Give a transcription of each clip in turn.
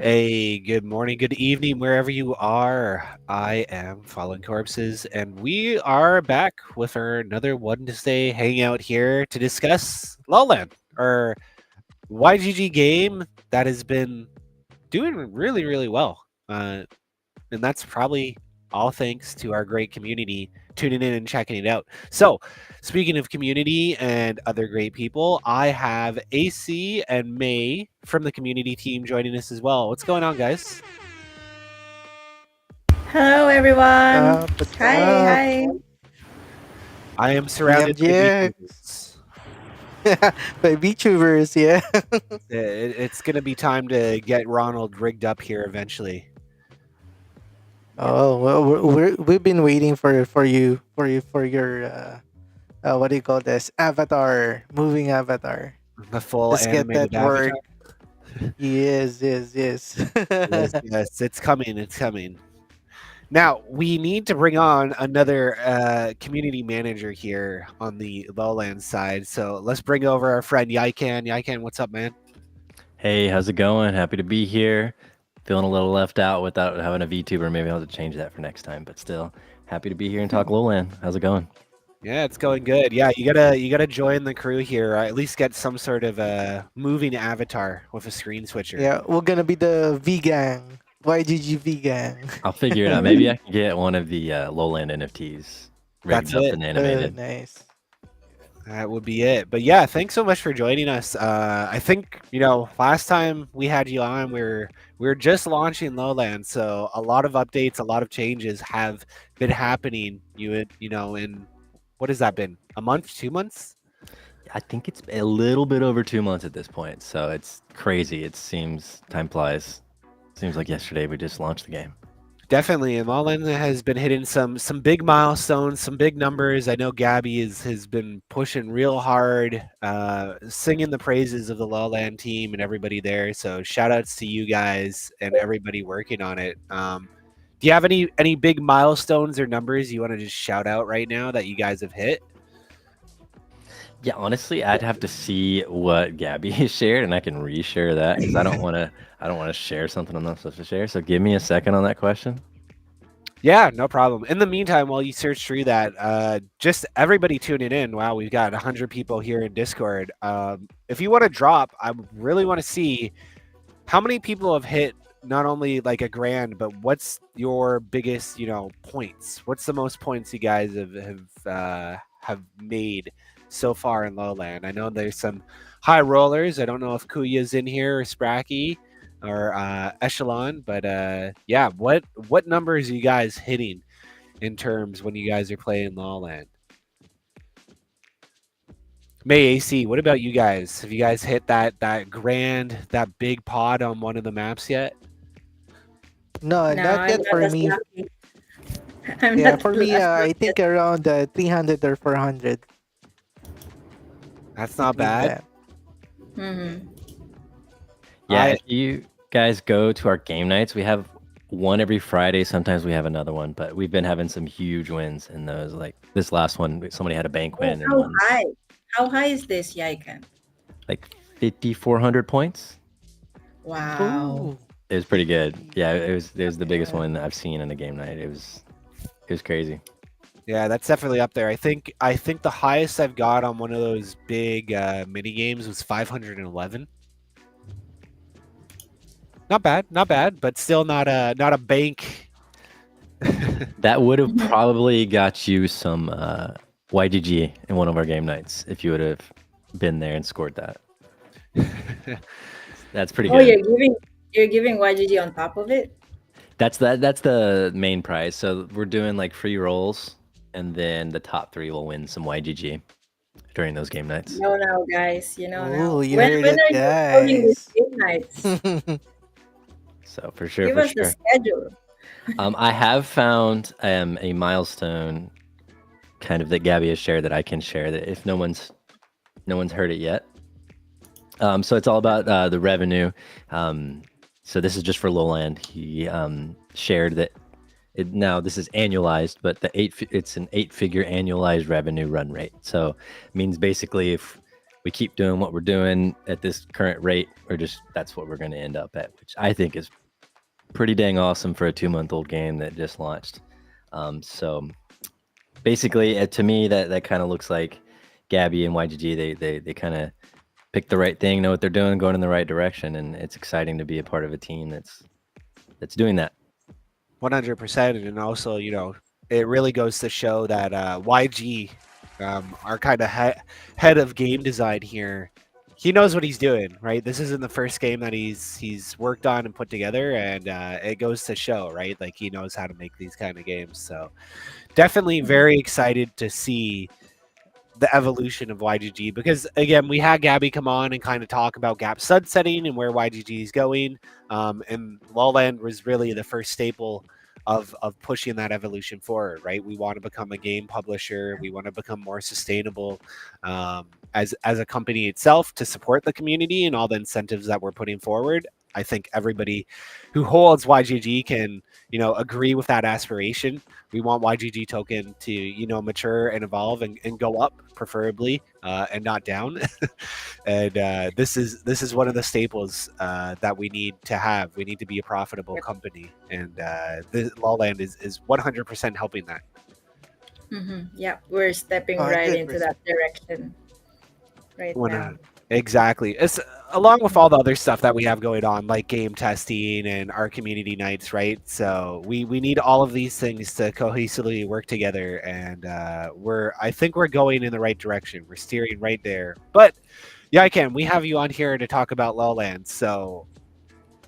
Hey, good morning, good evening, wherever you are. I am Fallen Corpses, and we are back with another Wednesday hangout here to discuss LoL, our YGG game that has been doing really, really well. And that's probably all thanks to our great community tuning in and checking it out. So, speaking of community and other great people, I have AC and May from the community team joining us as well. What's going on, guys? Hello, everyone. What's Hi, up? hi. I am surrounded by BMGX. VTubers. By VTubers, yeah. It's going to be time to get Ronald rigged up here eventually. Oh well, we've been waiting for your what do you call this avatar, moving avatar. The full Let's get that animated avatar. work. Yes. Yes, yes, it's coming. It's coming. Now we need to bring on another community manager here on the Lowland side. So let's bring over our friend Yaikan. Yaikan, what's up, man? Hey, how's it going? Happy to be here. Feeling a little left out without having a VTuber. Maybe I'll have to change that for next time. But still, happy to be here and talk Lowland. How's it going? Yeah, it's going good. Yeah, you gotta join the crew here. Or at least get some sort of moving avatar with a screen switcher. Yeah, we're gonna be the V gang, YGG V gang. I'll figure it out. Maybe I can get one of the Lowland NFTs rigged That's up it. and animated. Nice. That would be it. But yeah, thanks so much for joining us. I think last time we had you on, we were just launching Lowland, so a lot of updates, a lot of changes have been happening. In what has that been? A month, 2 months? I think it's a little bit over 2 months at this point. So it's crazy. It seems time flies. Seems like yesterday we just launched the game. Definitely, and Lowland has been hitting some big milestones, some big numbers. I know Gabby has been pushing real hard, singing the praises of the Lowland team and everybody there. So shout outs to you guys and everybody working on it. Do you have any big milestones or numbers you want to just shout out right now that you guys have hit? Yeah, honestly, I'd have to see what Gabby has shared, and I can reshare that because I don't want to share something I'm not supposed to share. So give me a second on that question. Yeah, no problem. In the meantime, while you search through that, just everybody tuning in. Wow, we've got 100 people here in Discord. If you want to drop, I really want to see how many people have hit not only like a grand, but what's your biggest, points? What's the most points you guys have made so far in Lowland? I know there's some high rollers. I don't know if Kuya's in here or Spracky or Echelon, but yeah, what numbers are you guys hitting in terms when you guys are playing Lowland? May AC, what about you guys? Have you guys hit that grand, that big pod on one of the maps yet? No, No, not I'm yet not for as me. lucky. I'm Yeah, not for me, as I lucky. think around 300 or 400. That's not Between bad. that. Mm-hmm. Yeah, I if you guys go to our game nights, we have one every Friday. Sometimes we have another one, but we've been having some huge wins in those. Like this last one, somebody had a bank Oh, win and how won high? How high is this, Yaikan? like 5,400 points. Wow. Ooh. It was pretty good. Yeah, it was the biggest Yeah. one I've seen in a game night. It was crazy. Yeah, that's definitely up there. I think the highest I've got on one of those big mini games was 511. Not bad, but still not a bank. That would have Mhm. probably got you some YGG in one of our game nights if you would have been there and scored that. That's pretty Oh, good. you're giving YGG on top of it? That's the main prize. So we're doing like free rolls, and then the top 3 will win some YGG during those game nights. No, now, guys. You know Oh, now. you When heard when it, are you holding these guys. game nights? So for sure, Give for us the sure. schedule. I have found a milestone, kind of that Gabby has shared that I can share that if no one's heard it yet. So it's all about the revenue. So this is just for Lowland. He shared that now this is annualized, but it's an 8-figure annualized revenue run rate. So it means basically if we keep doing what we're doing at this current rate, that's what we're going to end up at, which I think is pretty dang awesome for a 2-month-old game that just launched. So basically, to me, that kind of looks like Gabby and YGG. They kind of pick the right thing, know what they're doing, going in the right direction, and it's exciting to be a part of a team that's doing that. 100%, and also, it really goes to show that YG, our kind of head of game design here, he knows what he's doing, right? This isn't the first game that he's worked on and put together, and it goes to show, right? Like, he knows how to make these kind of games. So definitely very excited to see the evolution of YGG, because again, we had Gabby come on and kind of talk about gap sunsetting and where YGG is going, and Lowland was really the first staple of pushing that evolution forward, right? We want to become a game publisher, we want to become more sustainable, as a company itself, to support the community and all the incentives that we're putting forward. I think everybody who holds YGG can, agree with that aspiration. We want YGG token to, mature and evolve and go up, preferably, and not down. And this is one of the staples that we need to have. We need to be a profitable company, and Lawland is 100% helping that. Yeah, we're stepping right into that direction right now. Exactly. It's along with all the other stuff that we have going on, like game testing and our community nights, right? So we need all of these things to cohesively work together, and I think we're going in the right direction. We're steering right there. But yeah, we have you on here to talk about Lowland. So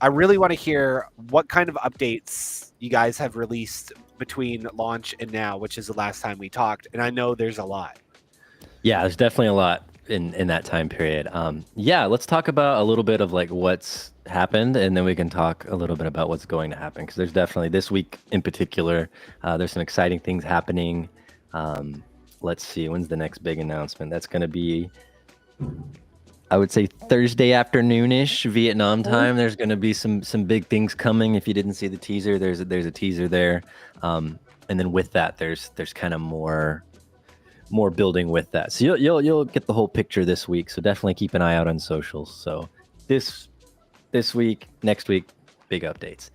I really want to hear what kind of updates you guys have released between launch and now, which is the last time we talked. And I know there's a lot. Yeah, there's definitely a lot in that time period. Yeah, let's talk about a little bit of like what's happened, and then we can talk a little bit about what's going to happen, because there's definitely, this week in particular, there's some exciting things happening. Let's see, when's the next big announcement? That's going to be, I would say, Thursday afternoon-ish Vietnam time. There's going to be some big things coming. If you didn't see the teaser, there's a teaser there, and then with that, there's kind of more building with that. So you'll get the whole picture this week. So definitely keep an eye out on socials. So this week, next week, big updates.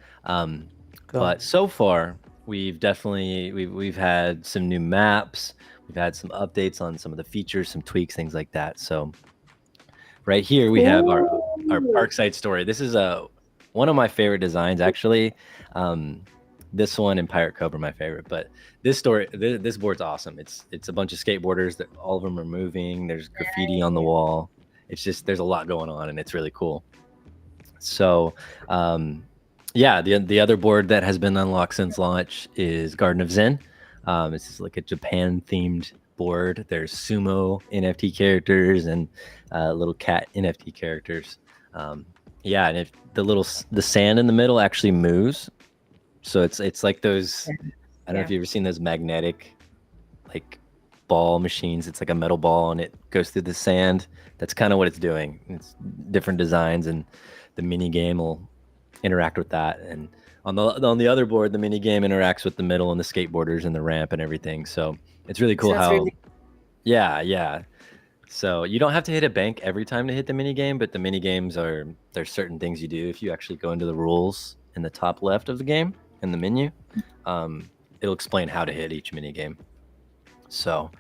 But so far, we've had some new maps. We've had some updates on some of the features, some tweaks, things like that. So right here we have our Parkside story. This is one of my favorite designs, actually. This one and Pirate Cobra my favorite, but this board's awesome. It's a bunch of skateboarders that all of them are moving. There's graffiti on the wall. It's just, there's a lot going on, and it's really cool. So yeah, the other board that has been unlocked since launch is Garden of Zen. This is like a Japan themed board. There's sumo NFT characters and little cat NFT characters. Yeah, and if the sand in the middle actually moves. So it's like those, I don't know if you've ever seen those magnetic like ball machines. It's like a metal ball and it goes through the sand. That's kind of what it's doing. It's different designs, and the mini game will interact with that. And on the other board, the mini game interacts with the middle and the skateboarders and the ramp and everything. So it's really cool yeah. So you don't have to hit a bank every time to hit the mini game, but the mini games there's certain things you do. If you actually go into the rules in the top left of the game in the menu, it'll explain how to hit each mini game. So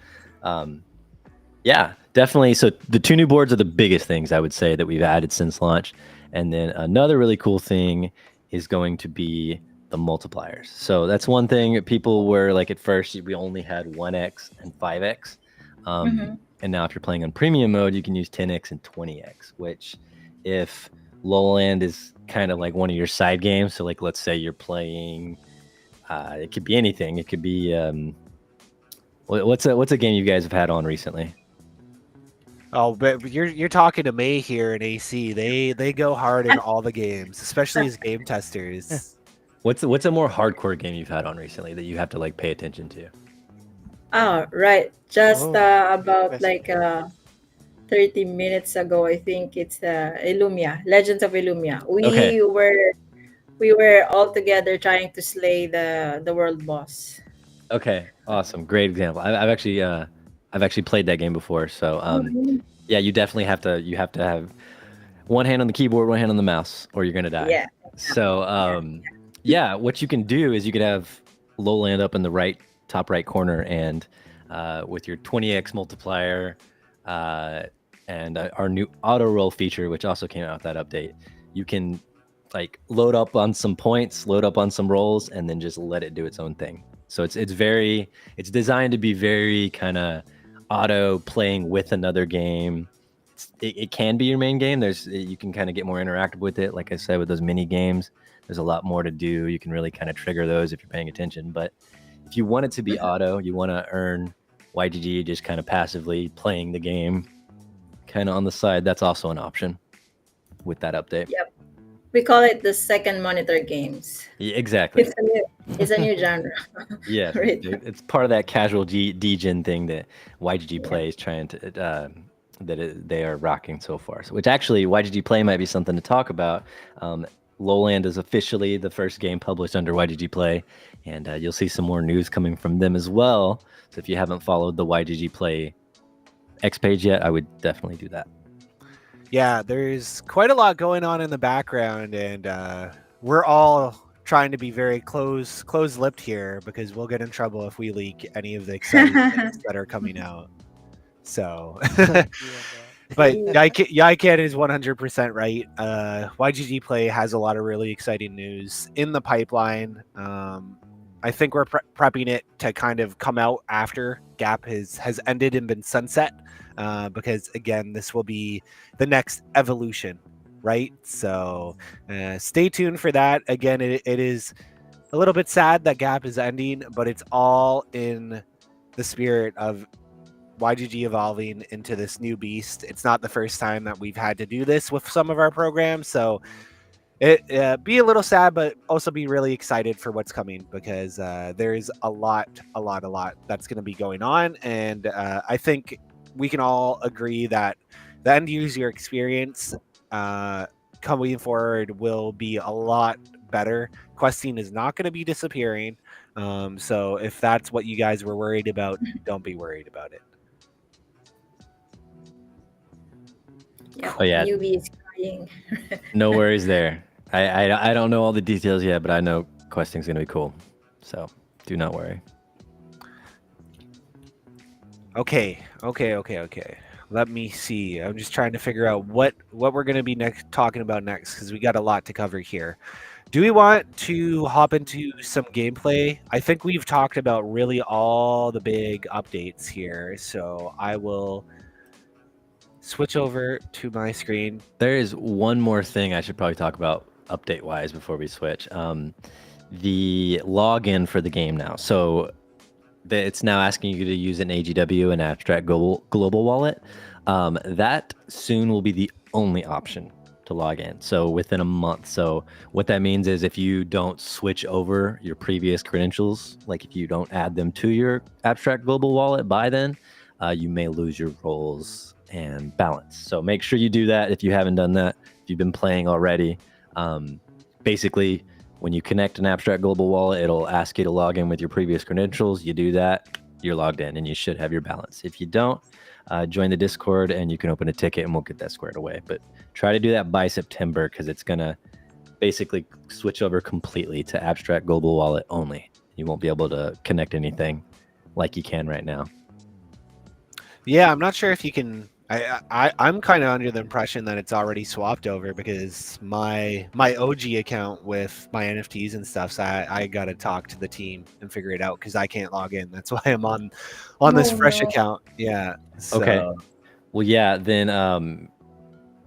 yeah, definitely. So the two new boards are the biggest things I would say that we've added since launch. And then another really cool thing is going to be the multipliers. So that's one thing. People were like, at first we only had 1x and 5x. And now if you're playing on premium mode, you can use 10x and 20x, which if Lowland is kind of like one of your side games, so like let's say you're playing, it could be anything. It could be what's a game you guys have had on recently? Oh, but you're talking to May here in AC. They go hard in all the games, especially as game testers. What's a more hardcore game you've had on recently that you have to like pay attention to? Oh, right. Just about like 30 minutes ago, I think it's Illumia, Legends of Illumia. We were all together trying to slay the world boss. Okay, awesome, great example. I've actually played that game before, so Yeah, you definitely have to. You have to have one hand on the keyboard, one hand on the mouse, or you're gonna die. Yeah. So, yeah, what you can do is you could have Lowland up in the top right corner, and with your 20x multiplier, and our new auto roll feature, which also came out with that update, you can like load up on some points, load up on some rolls, and then just let it do its own thing. So it's designed to be very kind of auto playing with another game. It can be your main game. You can kind of get more interactive with it. Like I said, with those mini games, there's a lot more to do. You can really kind of trigger those if you're paying attention. But if you want it to be auto, you want to earn YGG just kind of passively playing the game kind of on the side. That's also an option with that update. Yep. We call it the second monitor games. Yeah, exactly. It's a new genre. Yeah, Right. it's part of that casual degen thing that YGG Play is trying to they are rocking so far. So, which actually YGG Play might be something to talk about. Lowland is officially the first game published under YGG Play, and you'll see some more news coming from them as well. So if you haven't followed the YGG Play X page yet, I would definitely do that. Yeah, there's quite a lot going on in the background, and we're all trying to be very close-lipped here because we'll get in trouble if we leak any of the exciting things that are coming out. So, but Yaiken is 100% right. YGG Play has a lot of really exciting news in the pipeline. I think we're prepping it to kind of come out after Gap has ended and been sunset, because again, this will be the next evolution, right? So stay tuned for that. Again, it is a little bit sad that Gap is ending, but it's all in the spirit of YGG evolving into this new beast. It's not the first time that we've had to do this with some of our programs, so it be a little sad, but also be really excited for what's coming, because there's a lot that's going to be going on, and I think we can all agree that the end user experience coming forward will be a lot better. Questing is not going to be disappearing, so if that's what you guys were worried about, don't be worried about it. Yep. Oh, yeah. Newbie is crying. No worries there. I don't know all the details yet, but I know questing's gonna be cool. So do not worry. Okay. Let me see. I'm just trying to figure out what we're gonna be talking about next, because we got a lot to cover here. Do we want to hop into some gameplay? I think we've talked about really all the big updates here, so I will switch over to my screen. There is one more thing I should probably talk about update-wise before we switch. The login for the game now. So it's now asking you to use an AGW, an abstract global wallet. That soon will be the only option to log in. So within a month. So what that means is if you don't switch over your previous credentials, like if you don't add them to your abstract global wallet by then, you may lose your roles and balance. So make sure you do that if you haven't done that. If you've been playing already, basically when you connect an abstract global wallet, it'll ask you to log in with your previous credentials. You do that, you're logged in, and you should have your balance. If you don't, join the Discord and you can open a ticket and we'll get that squared away. But try to do that by September, because it's gonna basically switch over completely to abstract global wallet only. You won't be able to connect anything like you can right now. Yeah, I'm not sure if you can. I'm kind of under the impression that it's already swapped over, because my OG account with my NFTs and stuff, so I got to talk to the team and figure it out, because I can't log in. That's why I'm on this fresh account. Yeah. So. Okay. Well, yeah, then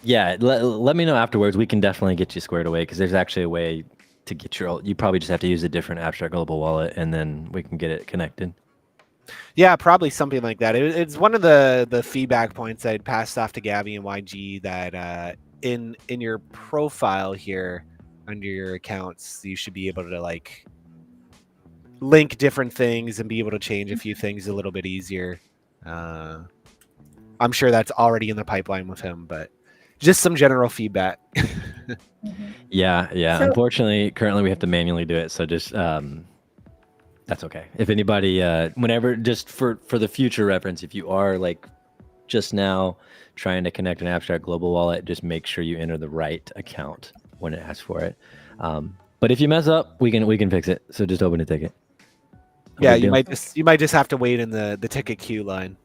yeah, let me know afterwards. We can definitely get you squared away, because there's actually a way to get you probably just have to use a different abstract global wallet, and then we can get it connected. Yeah, probably something like that. It's one of the feedback points I'd passed off to Gabby and YG, that in your profile here under your accounts, you should be able to like link different things and be able to change a few things a little bit easier. I'm sure that's already in the pipeline with him, but just some general feedback. Yeah. So, unfortunately, currently we have to manually do it. So just that's okay. If anybody, whenever, just for the future reference, if you are like just now trying to connect an abstract global wallet, just make sure you enter the right account when it asks for it. But if you mess up, we can fix it. So just open a ticket. Yeah, you might just have to wait in the ticket queue line.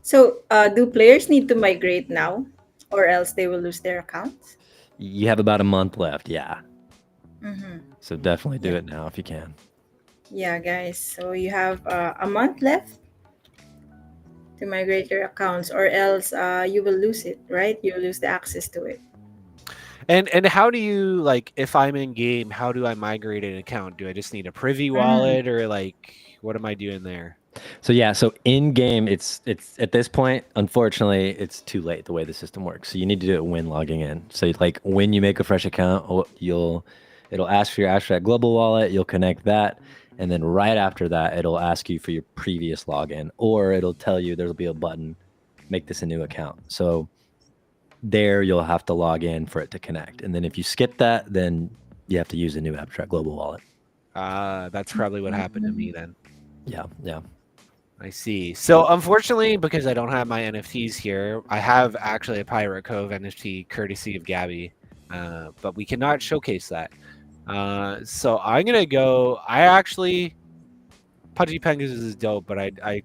So, do players need to migrate now, or else they will lose their accounts? You have about a month left, yeah. Mm-hmm. So definitely do it now if you can. Yeah, guys. So you have a month left to migrate your accounts, or else you will lose it, right? You will lose the access to it. And how do you, like, if I'm in game, how do I migrate an account? Do I just need a privy wallet, or like what am I doing there? So yeah, so in game, it's at this point, unfortunately, it's too late the way the system works. So you need to do it when logging in. So like when you make a fresh account, it'll ask for your abstract global wallet, you'll connect that, and then right after that, it'll ask you for your previous login, or it'll tell you there'll be a button, make this a new account. So there you'll have to log in for it to connect. And then if you skip that, then you have to use a new abstract global wallet. That's probably what happened to me then. Yeah. I see. So unfortunately, because I don't have my NFTs here, I have actually a Pirate Cove NFT courtesy of Gabby, but we cannot showcase that. So I'm gonna go. Pudgy Penguins is dope, but I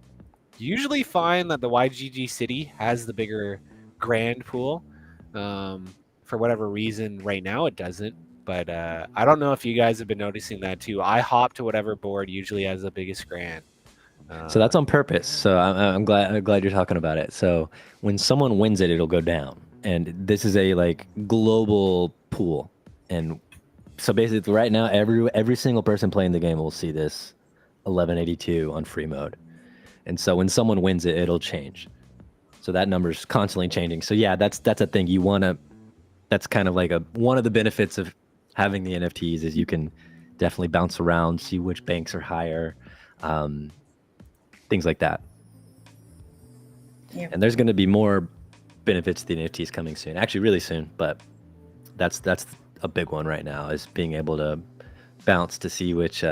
usually find that the YGG City has the bigger grand pool. For whatever reason, right now it doesn't. But I don't know if you guys have been noticing that too. I hop to whatever board usually has the biggest grand. So that's on purpose. So I'm glad you're talking about it. So when someone wins it, it'll go down, and this is a like global pool. And so basically, right now, every single person playing the game will see this 1182 on free mode. And so when someone wins it, it'll change. So that number's constantly changing. So yeah, that's a thing you want to. That's kind of like one of the benefits of having the NFTs is you can definitely bounce around, see which banks are higher. Things like that. Yeah. And there's going to be more benefits to the NFTs coming soon. Actually, really soon. But that's a big one right now is being able to bounce to see which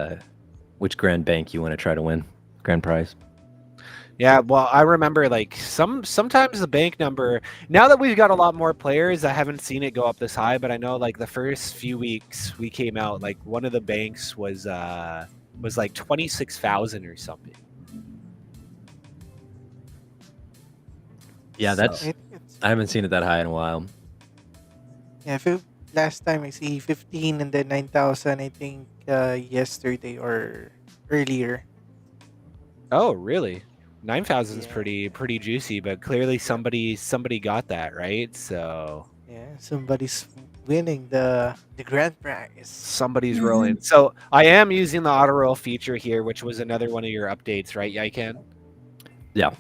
grand bank you want to try to win, grand prize. Yeah, well, I remember like sometimes the bank number. Now that we've got a lot more players, I haven't seen it go up this high. But I know like the first few weeks we came out, like one of the banks was like 26,000 or something. Yeah, I haven't seen it that high in a while. Yeah, last time I see 15 and then 9,000, I think yesterday or earlier. Oh, really? 9,000 is pretty juicy, but clearly somebody got that, right? So yeah, somebody's winning the grand prize. Somebody's rolling. So I am using the auto roll feature here, which was another one of your updates, right, Yaiken? Yeah.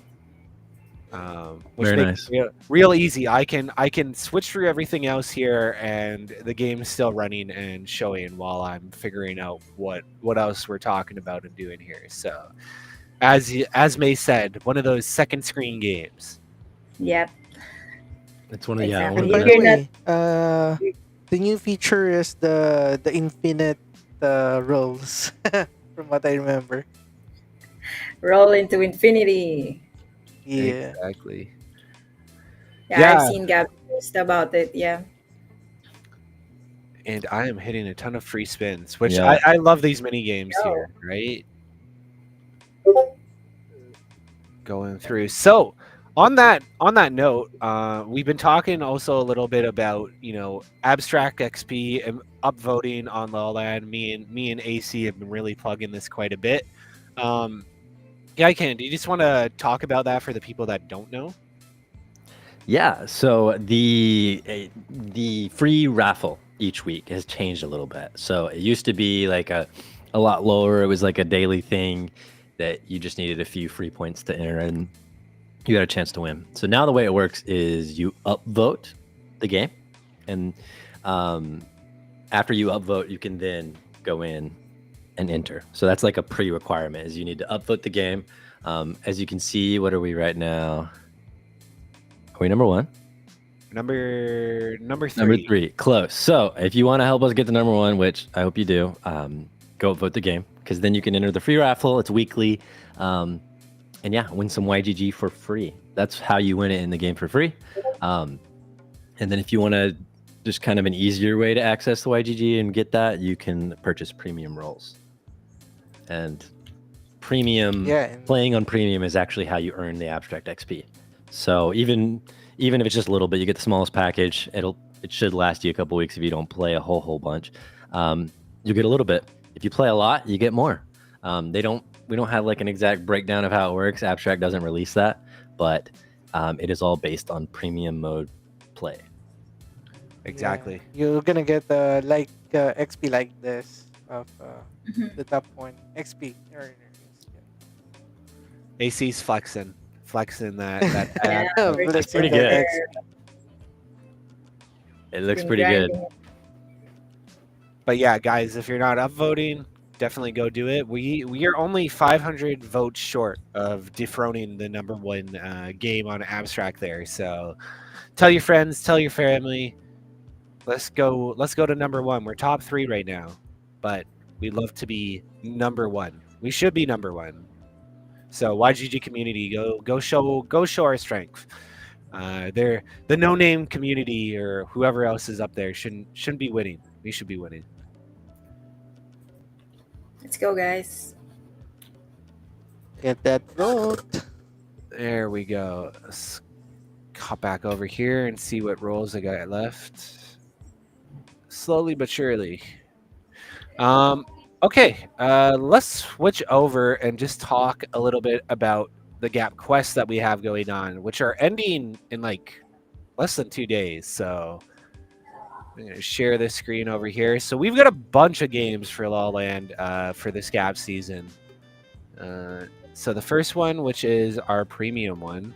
Which Very makes nice. real easy. I can switch through everything else here, and the game's still running and showing while I'm figuring out what else we're talking about and doing here. So, as May said, one of those second screen games. Yep. It's one of Exactly. And by the way, the new feature is the infinite rolls, from what I remember. Roll into infinity. Yeah. Exactly. Yeah, I've seen Gabby post about it. Yeah. And I am hitting a ton of free spins, which I love these mini games here, right? Going through. So on that note, we've been talking also a little bit about, abstract XP and upvoting on Lowland. Me and AC have been really plugging this quite a bit. Yeah, do you just want to talk about that for the people that don't know? Yeah, so the free raffle each week has changed a little bit. So it used to be like a lot lower. It was like a daily thing that you just needed a few free points to enter and you got a chance to win. So now the way it works is you upvote the game, and after you upvote, you can then go in and enter. So that's like a pre-requirement is you need to upvote the game. As you can see, what are we right now? Are we number one? Number three. Number three, close. So if you want to help us get to number one, which I hope you do, go vote the game because then you can enter the free raffle. It's weekly. And yeah, win some YGG for free. That's how you win it in the game for free. And then if you want to just kind of an easier way to access the YGG and get that, you can purchase premium roles. And premium, playing on premium is actually how you earn the abstract XP. So even if it's just a little bit, you get the smallest package. It should last you a couple weeks if you don't play a whole bunch. You get a little bit. If you play a lot, you get more. We don't have like an exact breakdown of how it works. Abstract doesn't release that, but it is all based on premium mode play. Exactly. Yeah. You're gonna get XP like this of the top one XP earners. AC's flexing that Yeah, tab. for Looks sure. pretty good. It looks Been pretty good. grinding. But yeah, guys, if you're not upvoting, definitely go do it. We are only 500 votes short of dethroning the #1 game on Abstract there. So tell your friends, tell your family. Let's go to #1. We're top 3 right now, but we'd love to be #1. We should be #1. So YGG community, go show our strength. They're the no-name community or whoever else is up there shouldn't be winning. We should be winning. Let's go, guys. Get that vote. There we go. Let's hop back over here and see what roles I got left. Slowly but surely. Okay, let's switch over and just talk a little bit about the Gap quests that we have going on, which are ending in like less than 2 days. So I'm going to share this screen over here. So we've got a bunch of games for La Land for this Gap season. So the first one, which is our premium one.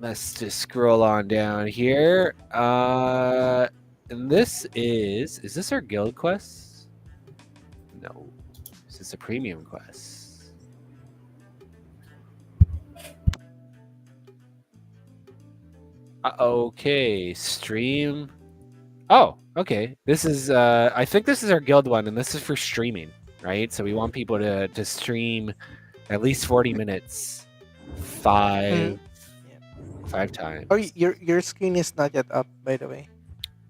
Let's just scroll on down here. And this is this our guild quest? No. Is this a premium quest? Okay, stream. Oh, okay. This is I think this is our guild one, and this is for streaming, right? So we want people to stream at least 40 minutes, five times. Oh, your screen is not yet up, by the way.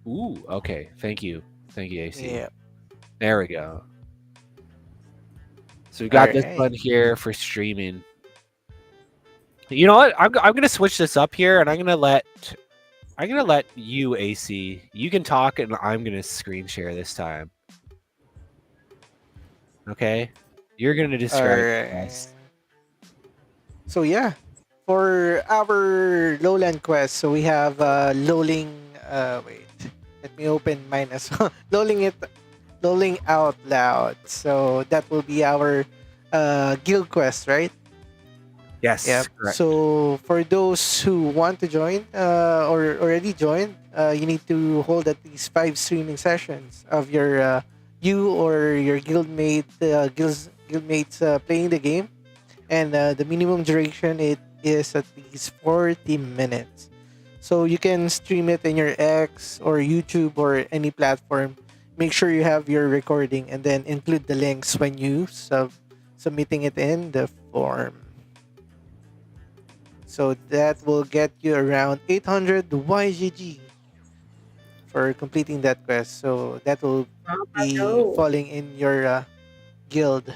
Ooh, okay. Thank you, AC. Yeah. There we go. So we got this Alright. one here for streaming. You know what? I'm gonna switch this up here, and I'm gonna let you, AC. You can talk, and I'm gonna screen share this time. Okay, you're gonna describe this. So yeah, for our lowland quest, so we have lolling. Wait, let me open mine as well. Lolling out loud. So that will be our guild quest, right? Yes. Yeah. Correct. So for those who want to join or already joined, you need to hold at least 5 streaming sessions of your you or your guildmates playing the game, and the minimum duration it is at least 40 minutes. So you can stream it in your X or YouTube or any platform. Make sure you have your recording and then include the links when you submitting it in the form. So that will get you around 800 YGG for completing that quest. So that will be falling in your guild's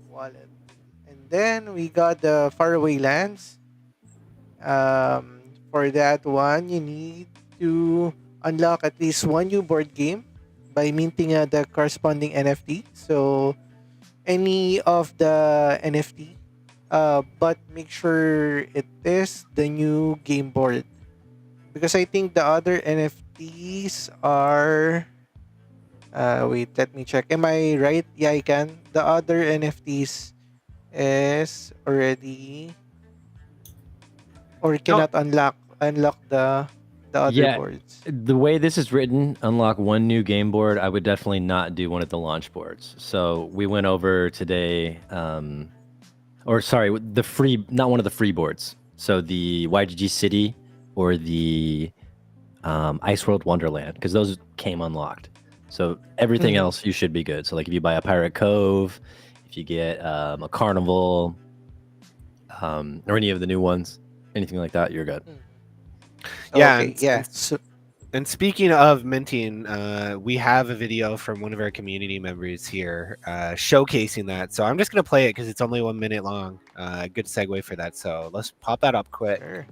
wallet. And then we got the faraway lands. For that one, you need to unlock at least one new board game by minting the corresponding NFT. So any of the NFT, but make sure it is the new game board, because I think the other NFTs are wait, let me check. Am I right? Yeah, I can. The other NFTs is already or cannot unlock the other boards. The way this is written, unlock one new game board, I would definitely not do one of the launch boards. So we went over today, or sorry, the free, not one of the free boards. So the YGG City or the Ice World Wonderland, because those came unlocked. So everything else you should be good. So like if you buy a Pirate Cove, if you get a Carnival, or any of the new ones, anything like that, you're good. Yeah, Okay, yeah. So, and speaking of minting, we have a video from one of our community members here showcasing that. So I'm just going to play it because it's only 1 minute long. Good segue for that. So let's pop that up quick. sure.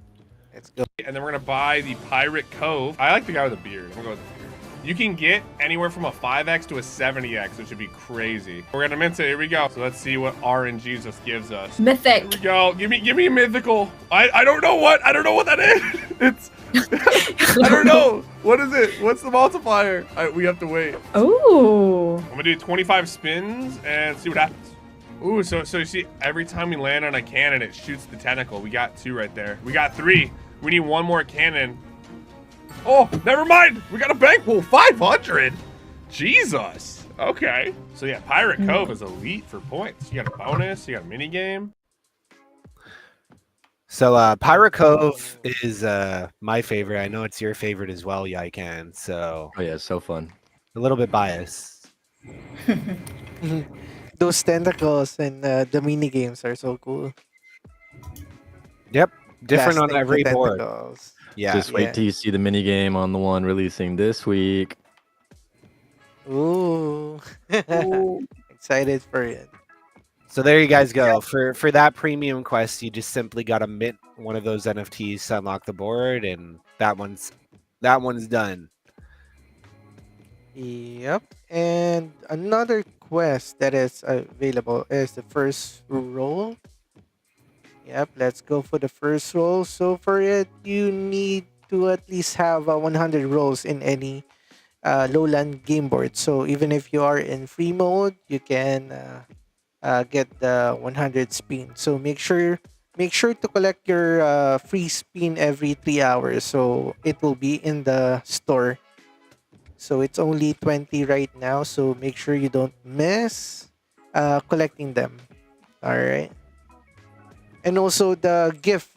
Let's go. And then we're going to buy the Pirate Cove. I like the guy with the beard. I'm going to go with the beard. You can get anywhere from a 5x to a 70x, which would be crazy. We're going to mint it. Here we go. So let's see what RNG just gives us. Mythic. Here we go. Give me a mythical. I don't know what that is. It's I don't know. What is it? What's the multiplier? We have to wait. Oh. I'm gonna do 25 spins and see what happens. Ooh, so you see, every time we land on a cannon, it shoots the tentacle. We got 2 right there. We got 3. We need 1 more cannon. Oh, never mind. We got a bankroll. 500. Jesus. Okay. So yeah, Pirate Cove is elite for points. You got a bonus. You got a mini game. So Pirate Cove is my favorite. I know it's your favorite as well, Yaikan. So Oh yeah, it's so fun. a little bit biased. Those tentacles and the mini games are so cool. Yep, different on Blasting every the board. tentacles. Yeah, Just wait till you see the mini game on the one releasing this week. Ooh. Ooh. Excited for it. so there you guys go. For that premium quest, you just simply got to mint one of those NFTs to unlock the board, and that one's done. Yep. And another quest that is available is the first roll. Yep, let's go for the first roll. So for it, you need to at least have 100 rolls in any lowland game board. So even if you are in free mode, you can get the 100 spin. So make sure to collect your free spin every 3 hours. So it will be in the store. So it's only 20 right now. So make sure you don't miss collecting them. All right. And also the gift.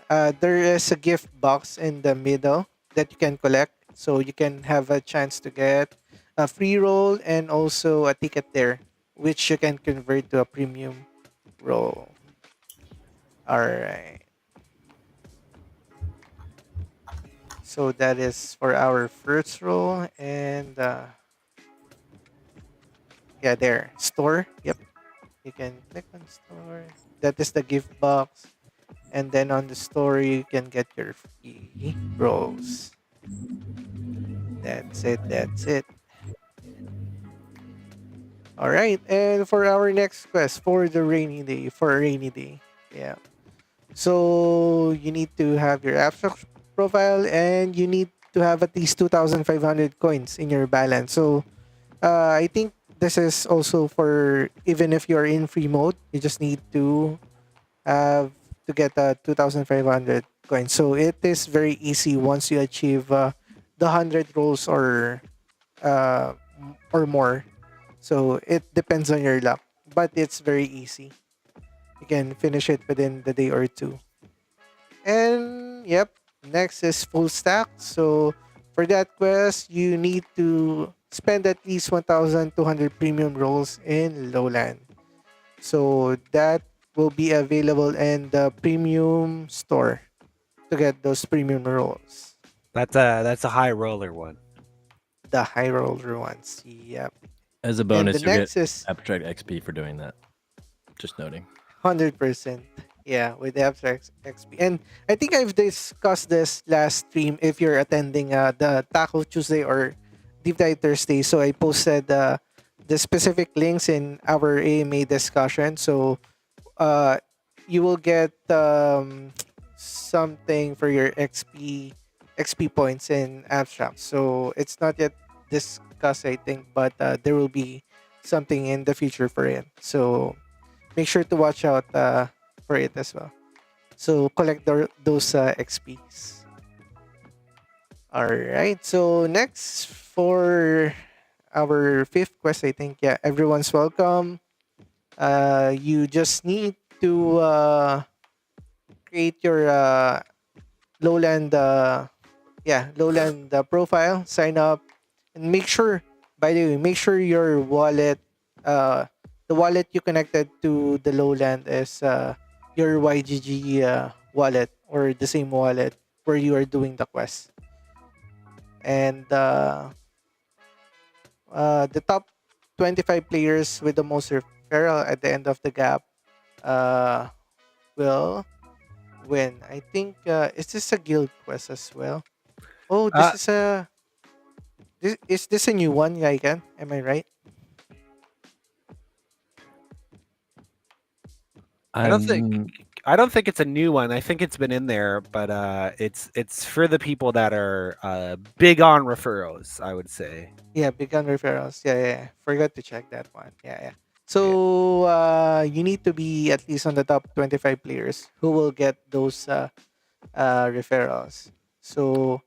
There is a gift box in the middle that you can collect. So you can have a chance to get a free roll and also a ticket there, which you can convert to a premium roll. All right. So that is for our first roll. And yeah, there. Store. Yep. You can click on store. That is the gift box. And then on the store, you can get your free rolls. That's it. That's it. All right. And for our next quest, for the rainy day, for a rainy day. Yeah. So you need to have your abstract profile and you need to have at least 2,500 coins in your balance. So I think this is also for even if you're in free mode, you just need to have to get 2,500 coins. So it is very easy once you achieve the 100 rolls or more. So it depends on your luck, but it's very easy. You can finish it within the day or 2. And yep, next is full stack. So for that quest, you need to spend at least 1,200 premium rolls in Lowland. So that will be available in the premium store to get those premium rolls. That's a high roller one. The high roller ones. Yep. As a And bonus, the you'll get next is abstract XP for doing that. Just noting. 100%. Yeah, with the abstract XP. And I think I've discussed this last stream if you're attending the Taco Tuesday or Deep Dive Thursday. So I posted the specific links in our AMA discussion. So you will get something for your XP points in abstract. So it's not yet discussed, I think, but there will be something in the future for it. So make sure to watch out for it as well. So collect those XPs. All right. So next for our fifth quest, I think, yeah, everyone's welcome. You just need to create your lowland lowland profile, sign up, and make sure By the way, make sure your wallet, the wallet you connected to the lowland is your YGG wallet, or the same wallet where you are doing the quest. And the top 25 players with the most referral at the end of the gap uh, will win. I think is this a guild quest as well? Oh, Uh, is this a new one, Yaiken? Am I right? I don't think I'm I don't think it's a new one. I think it's been in there, but it's for the people that are big on referrals, I would say. Yeah, begun referrals. Yeah, yeah, yeah. Forgot to check that one. Yeah, yeah. Yeah, So you need to be at least on the top 25 players who will get those referrals. So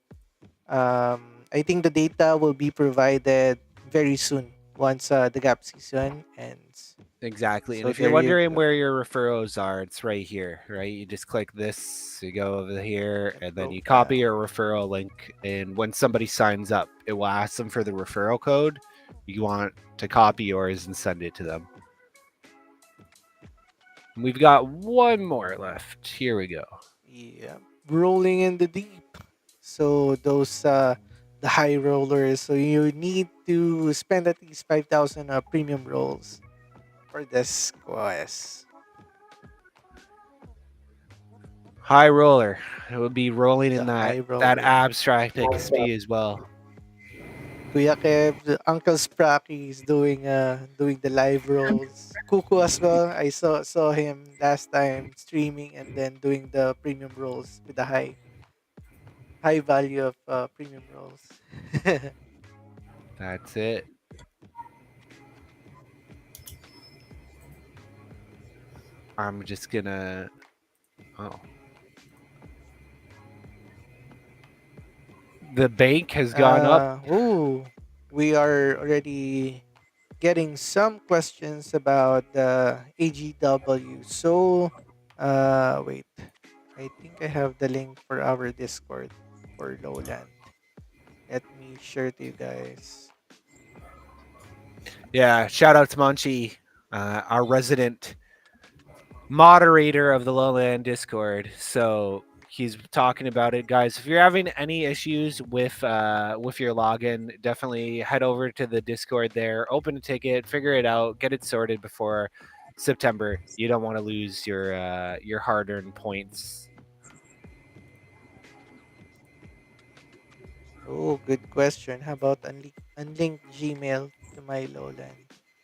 I think the data will be provided very soon once the gap season ends. exactly. And So if you're there you wondering go. where your referrals are, it's right here, right? You just click this, you go over here, The and then you copy profile. your referral link. And when somebody signs up, it will ask them for the referral code. You want to copy yours and send it to them. And we've got one more left. Here we go. Yeah, rolling in the deep. So those the high rollers. So you need to spend at least 5,000 premium rolls for this quest. High roller. It would be rolling The in high that roller. abstract XP as well. Kuya Kev, the Uncle Spracky is doing the live rolls. Kuku as well. I saw him last time streaming and then doing the premium rolls with the high value of premium rolls. That's it. I'm just gonna. Oh, the bank has gone up. We are already getting some questions about the AGW. So, wait. I think I have the link for our Discord for Lowland. Let me share to you guys. Yeah, shout out to Monchi, our resident moderator of the Lowland Discord. So he's talking about it, guys. If you're having any issues with your login, definitely head over to the Discord there, open a ticket, figure it out, get it sorted before September. You don't want to lose your hard-earned points. Oh, good question. How about unlink Gmail to my Lowland?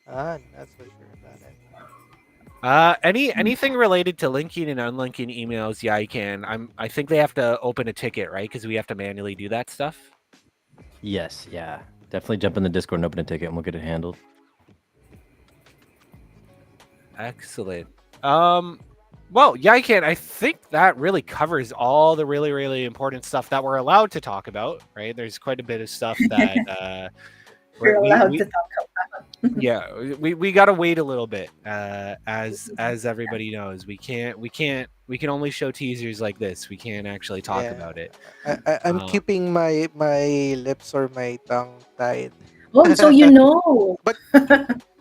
Not so sure about it. Anything related to linking and unlinking emails, yeah, I can. I think they have to open a ticket, right? Because we have to manually do that stuff. yes, yeah. Definitely jump in the Discord and open a ticket, and we'll get it handled. Excellent. Well, yeah, I can. I think that really covers all the really, really important stuff that we're allowed to talk about, right? There's quite a bit of stuff that You're allowed to we talk about. yeah, we got to wait a little bit. As everybody knows, we can only show teasers like this. We can't actually talk Yeah, about it. I'm Uh, keeping my lips or my tongue tied. Oh, so you know. but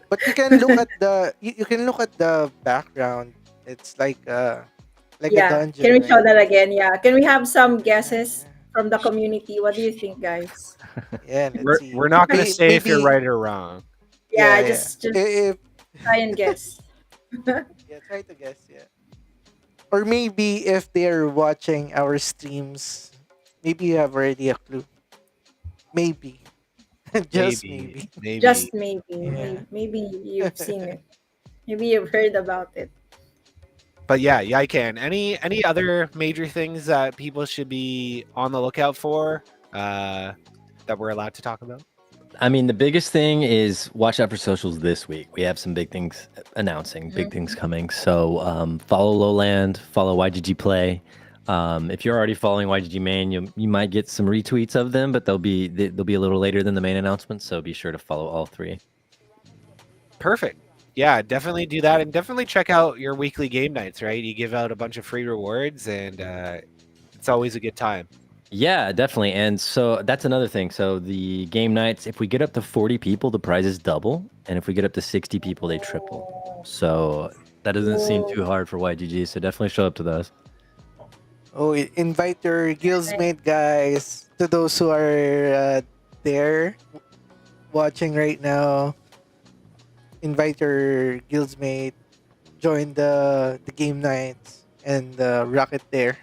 but you can look at you can look at the background. It's like a Yeah. Can dungeon, we show right? that again? Yeah. Can we have some Yeah, guesses from the community? What do you think, guys? yeah. Let's we're see. not going to say if you're Maybe right or wrong. yeah, Yeah, yeah. just If try and guess. yeah, try to guess. Yeah, or maybe if they're watching our streams, maybe you have already a clue. Maybe, just Maybe, maybe. maybe. Just maybe. Yeah. Maybe you've seen it. Maybe you've heard about it. But yeah, I can. Any other major things that people should be on the lookout for that we're allowed to talk about? I mean, the biggest thing is watch out for socials this week. We have some big things announcing, big things coming. So follow Lowland, follow YGG Play. If you're already following YGG Main, you might get some retweets of them, but they'll be a little later than the main announcement. So be sure to follow all three. Perfect. Yeah, definitely do that, and definitely check out your weekly game nights. Right, you give out a bunch of free rewards, and it's always a good time. Yeah, definitely. And so that's another thing. So the game nights, if we get up to 40 people, the prizes double. And if we get up to 60 people, they triple. So that doesn't seem too hard for YGG. So definitely show up to those. Oh, invite your guildsmate guys. To those who are there watching right now, invite your guildsmate. Join the game nights and rock it there.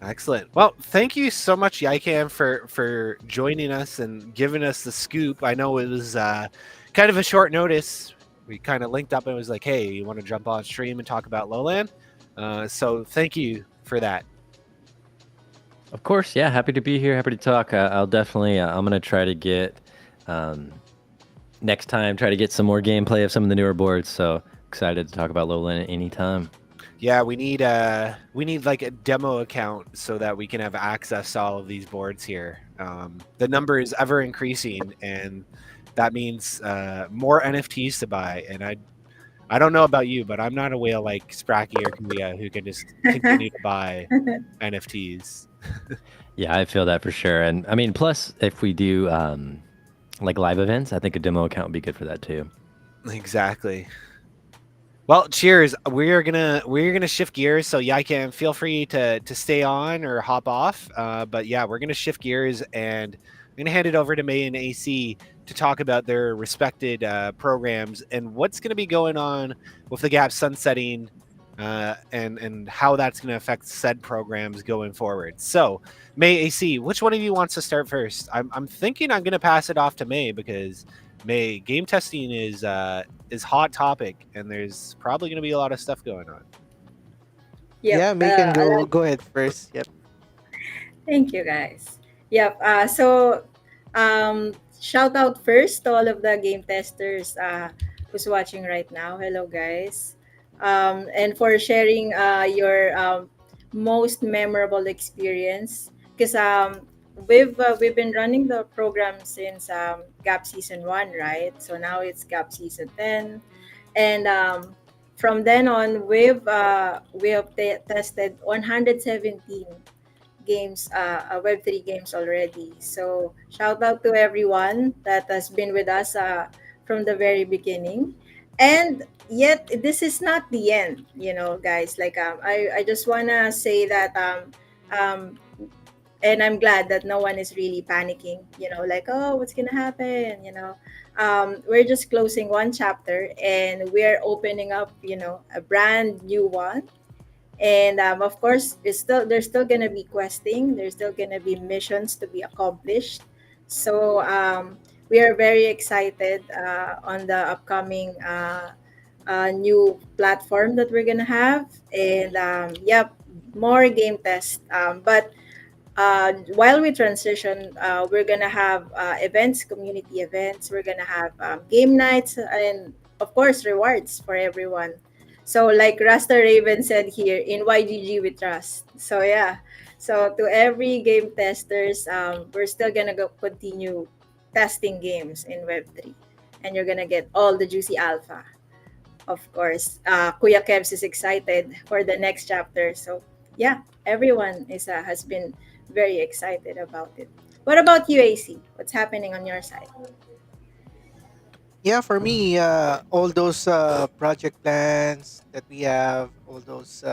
Excellent. Well, thank you so much, Yaikan, for joining us and giving us the scoop. I know it was kind of a short notice. We kind of linked up and was like, hey, you want to jump on stream and talk about Lowland? So thank you for that. Of course, yeah, happy to be here. Happy to talk. I'll definitely. I'm gonna try to get next time. Try to get some more gameplay of some of the newer boards. So excited to talk about Lowland anytime. Yeah, we need like a demo account so that we can have access to all of these boards here. The number is ever increasing, and that means more NFTs to buy. And I don't know about you, but I'm not a whale like Spracky or Kuya who can just continue to buy NFTs. Yeah, I feel that for sure. And I mean, plus if we do like live events, I think a demo account would be good for that too. Exactly. Well, cheers. We're gonna shift gears. So Yaikan, feel free to stay on or hop off. But yeah, we're gonna shift gears, and I'm gonna hand it over to May and AC to talk about their respected programs and what's gonna be going on with the Gap sunsetting, and how that's gonna affect said programs going forward. So, May, AC, which one of you wants to start first? I'm thinking I'm gonna pass it off to May because May, game testing is hot topic, and there's probably going to be a lot of stuff going on. Yep. Yeah, May can go ahead first. Yep. Thank you, guys. Yep. Shout out first to all of the game testers who's watching right now. Hello, guys. And for sharing your most memorable experience. Because we've been running the program since Gap Season 1, right? So now it's Gap Season 10. And from then on, we have tested 117 games, Web3 games already. So shout out to everyone that has been with us from the very beginning. And yet, this is not the end, guys. Like, I just want to say that, um, and I'm glad that no one is really panicking, like, oh, what's going to happen, we're just closing one chapter and we're opening up, a brand new one. And of course, there's still gonna be questing. There's still gonna be missions to be accomplished. So we are very excited on the upcoming new platform that we're gonna have. And yep, more game tests. But while we transition, we're gonna have events, community events. We're gonna have game nights, and of course, rewards for everyone. So, like Rasta Raven said here, in YGG we trust. So yeah, so to every game testers, we're still gonna go continue testing games in Web3, and you're gonna get all the juicy alpha. Of course, Kuya Kevs is excited for the next chapter. So yeah, everyone has been very excited about it. What about you, AC? What's happening on your side? Yeah, for me, all those project plans that we have, all those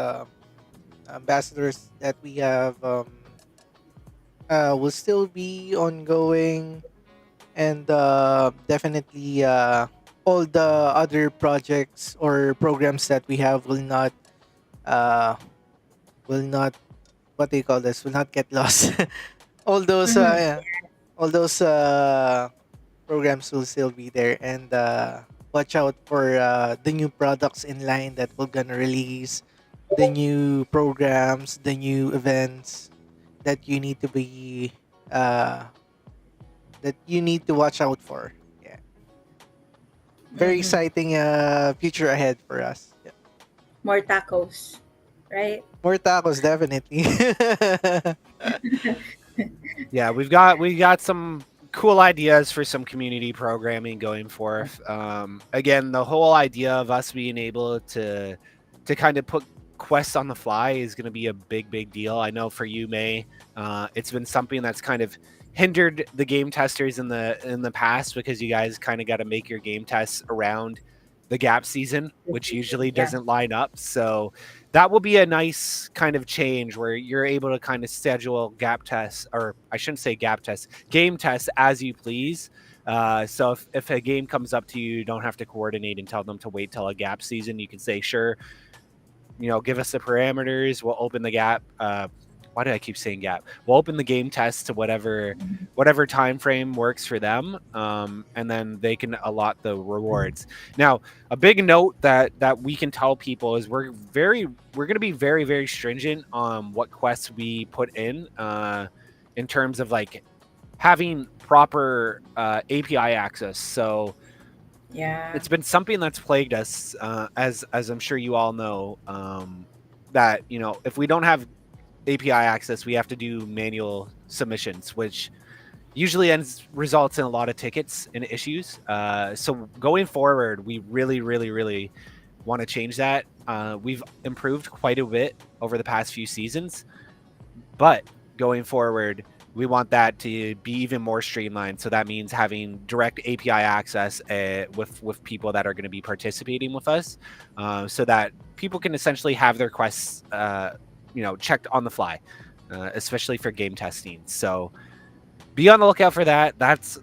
ambassadors that we have, will still be ongoing, and definitely all the other projects or programs that we have uh, will not what do you call this will not get lost. all those Mhm. yeah, all those programs will still be there, and watch out for the new products in line that we're gonna release, the new programs, the new events that you need to be uh, that you need to watch out for. Yeah, very Mhm. exciting future ahead for us. Yeah. More tacos, right? More tacos, definitely. Yeah, we got some cool ideas for some community programming going forth. Again, the whole idea of us being able to kind of put quests on the fly is going to be a big deal. I know for you, May, it's been something that's kind of hindered the game testers in the past, because you guys kind of got to make your game tests around the gap season, which usually doesn't line up. So that will be a nice kind of change where you're able to kind of schedule gap tests, or I shouldn't say gap tests, game tests as you please. So if a game comes up to you, you don't have to coordinate and tell them to wait till a gap season. You can say, sure, give us the parameters. We'll open the gap. Why do I keep saying gap? We'll open the game test to whatever time frame works for them, and then they can allot the rewards. Now, a big note that we can tell people is we're going to be very stringent on what quests we put in terms of like having proper API access. So it's been something that's plagued us, as I'm sure you all know, that if we don't have API access, we have to do manual submissions, which usually results in a lot of tickets and issues. So going forward, we really want to change that. We've improved quite a bit over the past few seasons, but going forward, we want that to be even more streamlined. So that means having direct API access with people that are going to be participating with us, so that people can essentially have their quests checked on the fly, especially for game testing. So be on the lookout for that. That's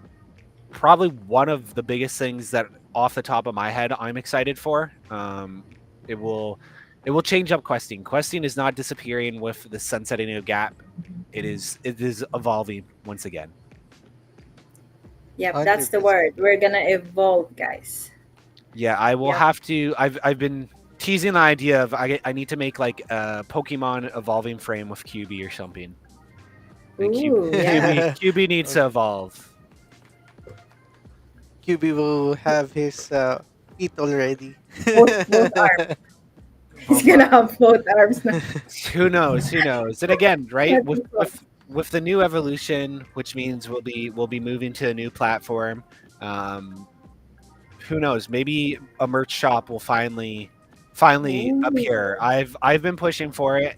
probably one of the biggest things that off the top of my head I'm excited for. It will change up questing. Questing is not disappearing with the sunsetting of gap. It is evolving once again. Yep, that's the word. We're gonna evolve, guys. Yeah, I will have to. I've been teasing the idea of I need to make like a Pokemon evolving frame with QB or something. QB needs to evolve. QB will have his feet already. Both arms. He's gonna have both arms now. Who knows? And again, right, with the new evolution, which means we'll be moving to a new platform. Who knows? Maybe a merch shop will finally appear. I've been pushing for it.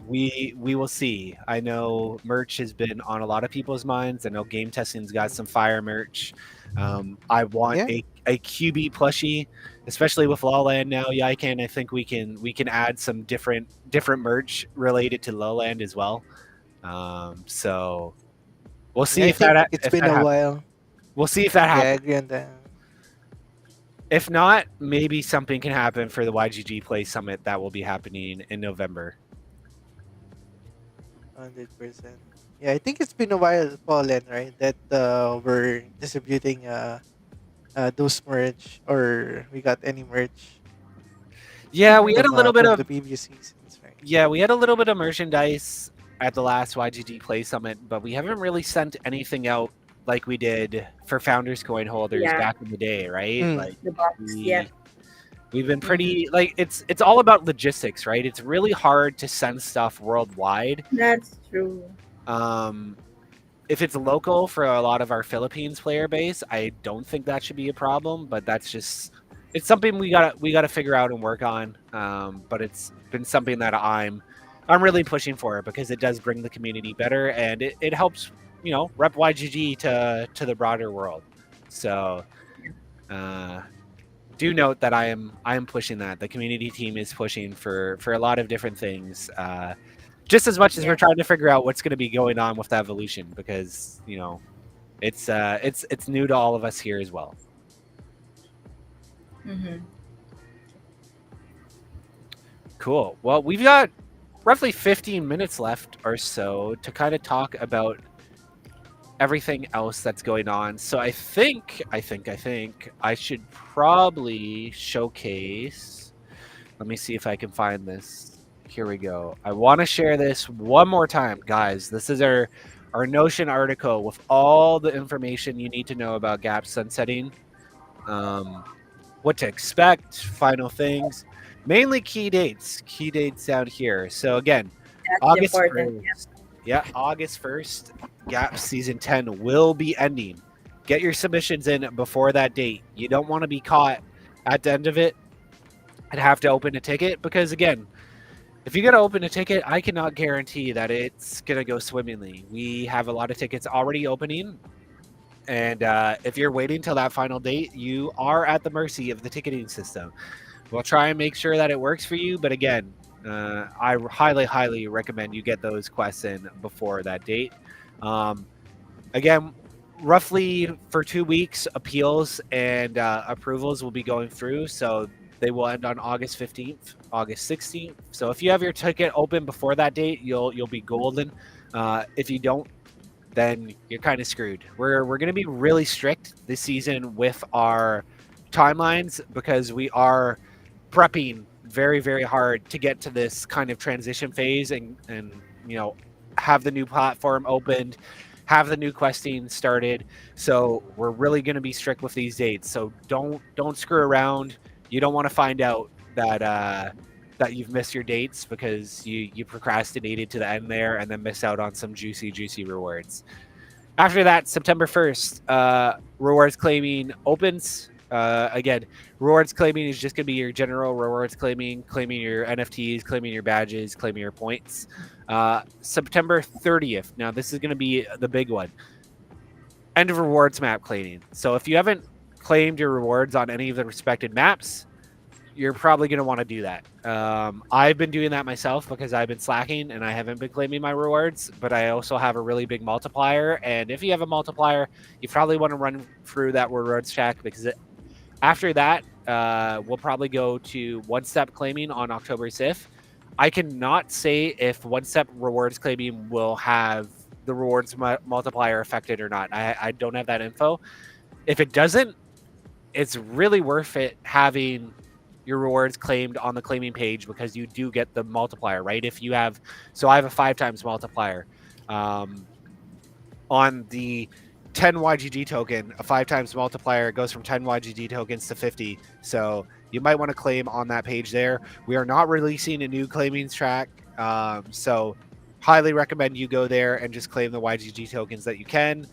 We will see. I know merch has been on a lot of people's minds. I know game testing's got some fire merch. I want a QB plushie, especially with Lowland now. Yaiken, I think we can add some different merch related to Lowland as well. So we'll see if that. It's been a while. We'll see if that happens. Yeah, I agree on that. If not, maybe something can happen for the YGG Play Summit that will be happening in November. 100%. Yeah, I think it's been a while, Fallen, right? That we're distributing those merch, or we got any merch. Yeah, we had a little bit of the previous seasons, right? Yeah, we had a little bit of merchandise at the last YGG Play Summit, but we haven't really sent anything out like we did for Founders Coin holders back in the day, right? Like the box, we've been pretty like it's all about logistics, right? It's really hard to send stuff worldwide. That's true. If it's local for a lot of our Philippines player base, I don't think that should be a problem, but it's something we gotta figure out and work on. But it's been something that I'm really pushing for, because it does bring the community better, and it helps rep YGG to the broader world. So do note that I am pushing that. The community team is pushing for a lot of different things, just as much as we're trying to figure out what's going to be going on with the evolution, because it's new to all of us here as well. Cool. Well, we've got roughly 15 minutes left or so to kind of talk about everything else that's going on. So I think I should probably showcase. Let me see if I can find this. Here we go. I want to share this one more time, guys. This is our Notion article with all the information you need to know about gap sunsetting, what to expect, final things, mainly key dates down here. So again, August 1st. Yeah, August 1st, Gap Season 10 will be ending. Get your submissions in before that date. You don't want to be caught at the end of it and have to open a ticket, because again, if you're going to open a ticket, I cannot guarantee that it's going to go swimmingly. We have a lot of tickets already opening, and if you're waiting till that final date, you are at the mercy of the ticketing system. We'll try and make sure that it works for you, but again, I highly recommend you get those quests in before that date. Again, roughly for 2 weeks, appeals and approvals will be going through, so they will end on August 15th, August 16th. So if you have your ticket open before that date, you'll be golden. If you don't, then you're kind of screwed. We're going to be really strict this season with our timelines, because we are prepping very hard to get to this kind of transition phase, and have the new platform opened, have the new questing started. So we're really going to be strict with these dates. So don't screw around. You don't want to find out that you've missed your dates because you procrastinated to the end there and then miss out on some juicy rewards. After that, September 1st, rewards claiming opens. Again, rewards claiming is just going to be your general rewards claiming your NFTs, claiming your badges, claiming your points. September 30th. Now, this is going to be the big one. End of rewards map claiming. So if you haven't claimed your rewards on any of the respected maps, you're probably going to want to do that. I've been doing that myself because I've been slacking and I haven't been claiming my rewards, but I also have a really big multiplier. And if you have a multiplier, you probably want to run through that rewards check, because after that, we'll probably go to one-step claiming on October 6th. I cannot say if one-step rewards claiming will have the rewards multiplier affected or not. I don't have that info. If it doesn't, it's really worth it having your rewards claimed on the claiming page, because you do get the multiplier, right? If you have, so I have a 5 times multiplier on the 10 YGG token. A 5 times multiplier goes from 10 YGG tokens to 50. So you might want to claim on that page there. We are not releasing a new claimings track, so highly recommend you go there and just claim the YGG tokens that you can.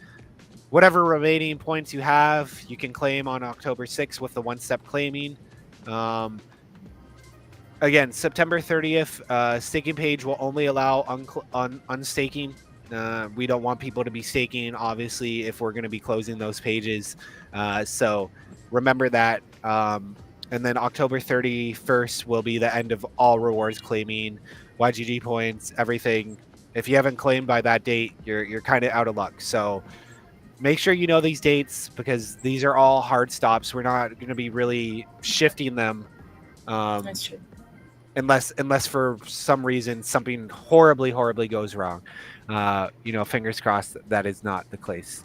Whatever remaining points you have, you can claim on October 6th with the one-step claiming. Again, September 30th, staking page will only allow unstaking. We don't want people to be staking, obviously, if we're going to be closing those pages. So remember that. And then October 31st will be the end of all rewards claiming, YGG points, everything. If you haven't claimed by that date, you're kind of out of luck. So make sure you know these dates, because these are all hard stops. We're not going to be really shifting them. That's true. Unless for some reason something horribly goes wrong. Fingers crossed that is not the case.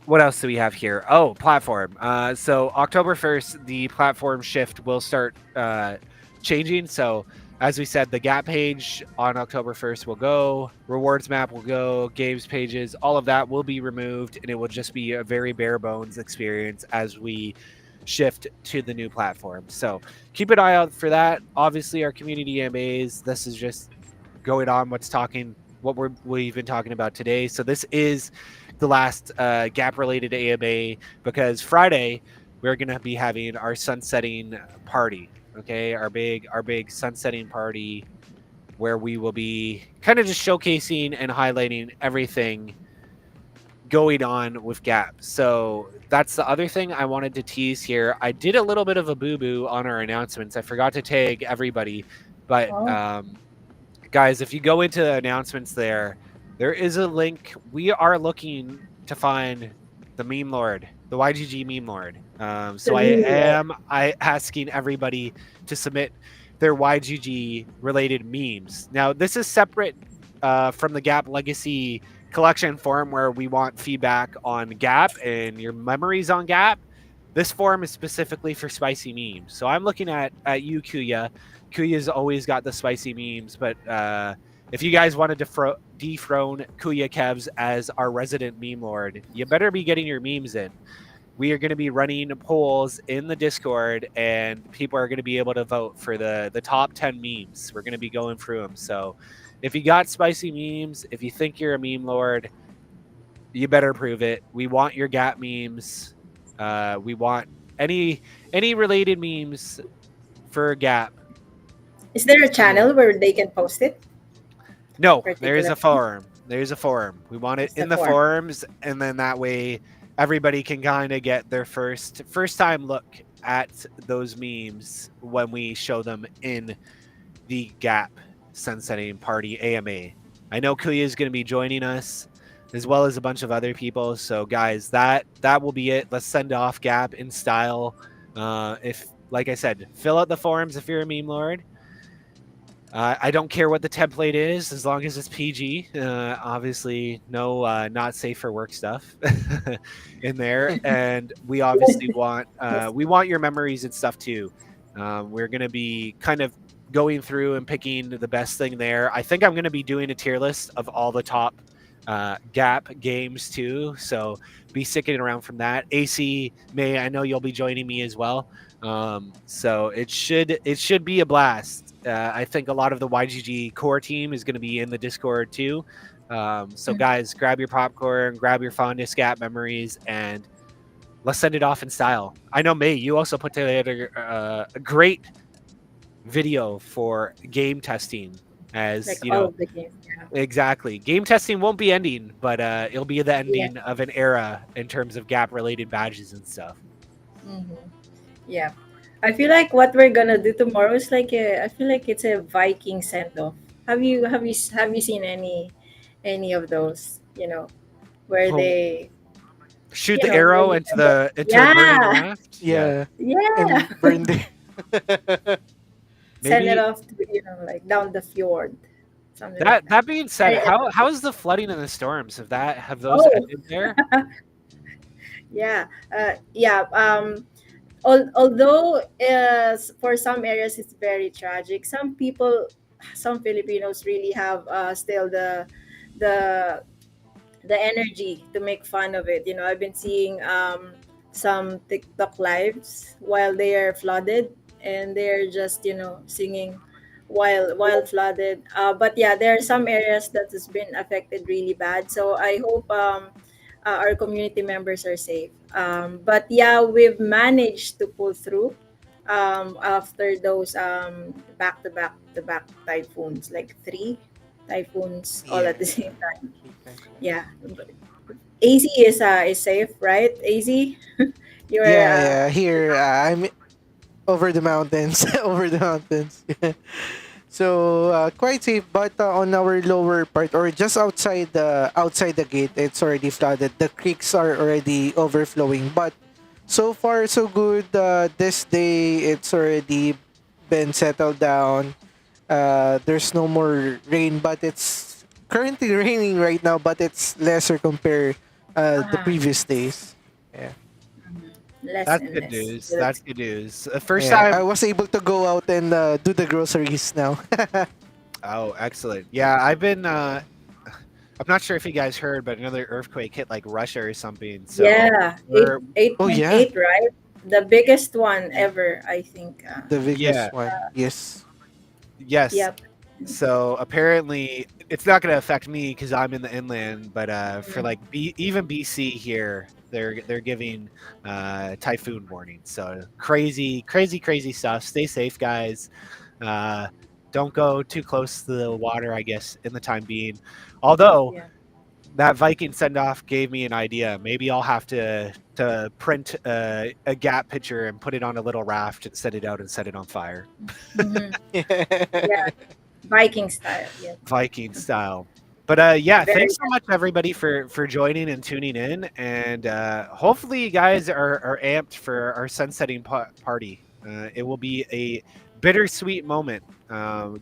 What else do we have here? Oh, platform. So October 1st, the platform shift will start changing. So as we said, the Gap page on October 1st will go, rewards map will go, games pages, all of that will be removed, and it will just be a very bare bones experience as we shift to the new platform. So keep an eye out for that. Obviously, our community AMAs, this is just going on what we've been talking about today. So this is the last Gap related AMA, because Friday we're going to be having our sunsetting party. Okay, our big sunsetting party, where we will be kind of just showcasing and highlighting everything going on with Gap. So that's the other thing I wanted to tease here. I did a little bit of a boo-boo on our announcements. I forgot to tag everybody, but guys, if you go into the announcements there is a link. We are looking to find the meme lord, the YGG meme lord. So I asking everybody to submit their YGG related memes. Now, this is separate from the Gap Legacy collection forum, where we want feedback on Gap and your memories on Gap. This forum is specifically for spicy memes. So I'm looking at you, Kuya. Kuya's always got the spicy memes, but if you guys want to dethrone Kuya Kevs as our resident meme lord, you better be getting your memes in. We are going to be running polls in the Discord, and people are going to be able to vote for the top 10 memes. We're going to be going through them. So if you got spicy memes, if you think you're a meme lord, you better prove it. We want your Gap memes. We want any related memes for Gap. Is there a channel where they can post it? No, there's Particular. a forum. There's a forum. We want it It's the in the form. forums, and then that way everybody can kind of get their first time look at those memes when we show them in the Gap Sunsetting Party AMA. I know Kuya is going to be joining us, as well as a bunch of other people. So, guys, that will be it. Let's send off Gap in style. If, like I said, fill out the forums if you're a meme lord. I don't care what the template is, as long as it's PG. Obviously, no not safe for work stuff in there, and we obviously want your memories and stuff too. We're gonna be kind of going through and picking the best thing there. I think I'm gonna be doing a tier list of all the top Gap games too. So be sticking around from that. AC May, I know you'll be joining me as well. So it should be a blast. I think a lot of the YGG core team is going to be in the Discord too. So guys, grab your popcorn, grab your fondest Gap memories, and let's send it off in style. I know, May, you also put together a great video for game testing, as Like you all know. of the games. Yeah. Exactly. Game testing won't be ending, but it'll be the Yeah. ending of an era in terms of Gap related badges and stuff. Mm-hmm. Yeah. I feel like what we're gonna do tomorrow is like I feel like it's a Viking send off. Have you seen any of those? Where Oh, they shoot the where arrow you into the burning yeah raft. Yeah, yeah and burn the. send it Maybe off to like down the fjord, something like that. that being said, I- how is the flooding and the storms? Have those oh ended there? yeah yeah although for some areas it's very tragic, some Filipinos really have still the the energy to make fun of it. I've been seeing some TikTok lives while they are flooded, and they're just singing while flooded. But yeah, there are some areas that has been affected really bad. So I hope our community members are safe. But yeah, we've managed to pull through after those back-to-back typhoons, like three typhoons all Yeah. at the same time. Okay. Yeah, AZ is safe, right? AZ, you're Yeah. Here, I'm over the mountains, over the mountains. So quite safe, but on our lower part or just outside the gate, it's already flooded. The creeks are already overflowing, but so far so good. This day, it's already been settled down. There's no more rain, but it's currently raining right now, but it's lesser compared the uh-huh. previous days. Yeah. Less That's and good less. news. Good. That's good news. First Yeah, I time. was able to go out and do the groceries now. Oh, excellent. Yeah, I've been. I'm not sure if you guys heard, but another earthquake hit like Russia or something. So Yeah, we're Oh yeah, 8.8, right? The biggest one ever, I think. the yeah, biggest one. Yes. yes. Yep. So apparently, it's not going to affect me because I'm in the inland. But for like even BC here, they're giving typhoon warnings. So crazy, crazy, crazy stuff. Stay safe, guys. Don't go too close to the water, I guess, in the time being. Although Yeah. that Viking send off gave me an idea. Maybe I'll have to print a Gap picture and put it on a little raft and set it out and set it on fire, Mhm. Yeah, Viking style. Yeah. Viking style. But yeah, Very thanks so much everybody for joining and tuning in, and hopefully you guys are amped for our sunsetting party. It will be a bittersweet moment.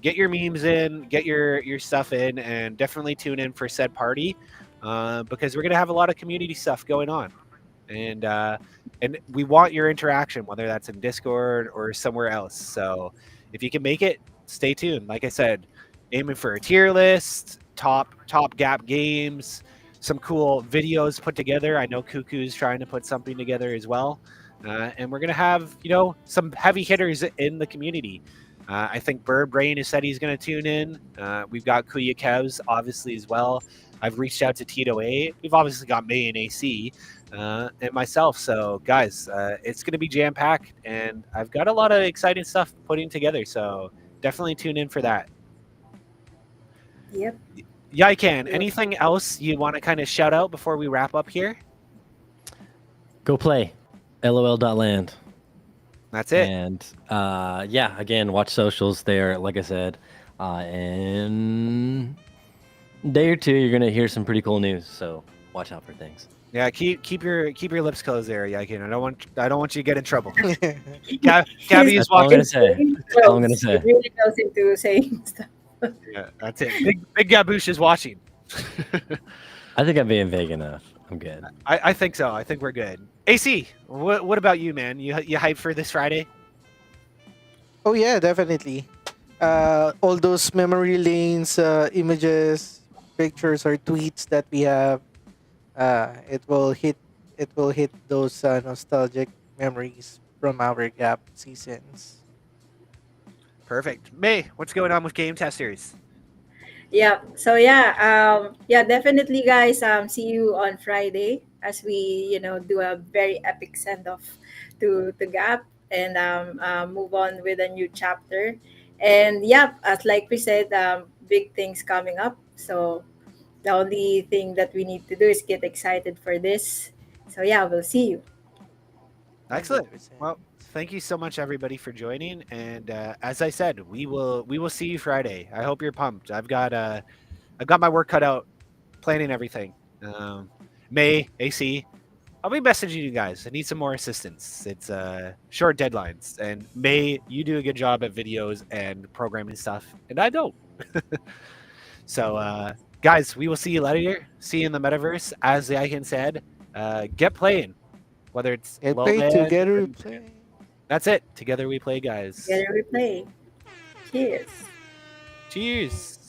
Get your memes in, get your stuff in, and definitely tune in for said party because we're gonna have a lot of community stuff going on, and we want your interaction, whether that's in Discord or somewhere else. So if you can make it, stay tuned. Like I said, aiming for a tier list, top Gap games, some cool videos put together. I know Cuckoo's trying to put something together as well. And we're gonna have some heavy hitters in the community. I think Bird Brain has said he's gonna tune in. We've got Kuya Kevs obviously as well. I've reached out to Tito A. We've obviously got May and AC. and myself. So, guys, it's going to be jam packed, and I've got a lot of exciting stuff putting together. So, definitely tune in for that. Yep. Yaikan, anything else you want to kind of shout out before we wrap up here? Go play. LOL.land. That's it. And yeah, again, watch socials there. Like I said, in a day or two, you're gonna hear some pretty cool news. So watch out for things. Yeah, keep your lips closed there, Yaikin. I don't want you to get in trouble. Gabby is That's all I'm walking. gonna say. That's all I'm gonna say. Really close into saying stuff. Yeah, that's it. Big Gaboosh is watching. I think I'm being vague enough. I'm good. I think so. I think we're good. AC, what about you, man? You hyped for this Friday? Oh yeah, definitely. All those memory lanes, images, pictures, or tweets that we have, it will hit. It will hit those nostalgic memories from our gap seasons. Perfect. May, what's going on with Game Testers? Yeah. So yeah, definitely, guys. See you on Friday as we, do a very epic send off to Gap and move on with a new chapter. And yeah, as like we said, big things coming up. So the only thing that we need to do is get excited for this. So yeah, we'll see you. Excellent. 100%. Well, thank you so much, everybody, for joining. And as I said, we will see you Friday. I hope you're pumped. I've got my work cut out, planning everything. May, AC, I'll be messaging you guys. I need some more assistance. It's short deadlines, and May, you do a good job at videos and programming stuff, and I don't. So, guys, we will see you later. See you in the metaverse. As the icon said, get playing. Whether it's Get low play end together. or- Play. That's it. Together we play, guys. Together we play. Cheers. Cheers.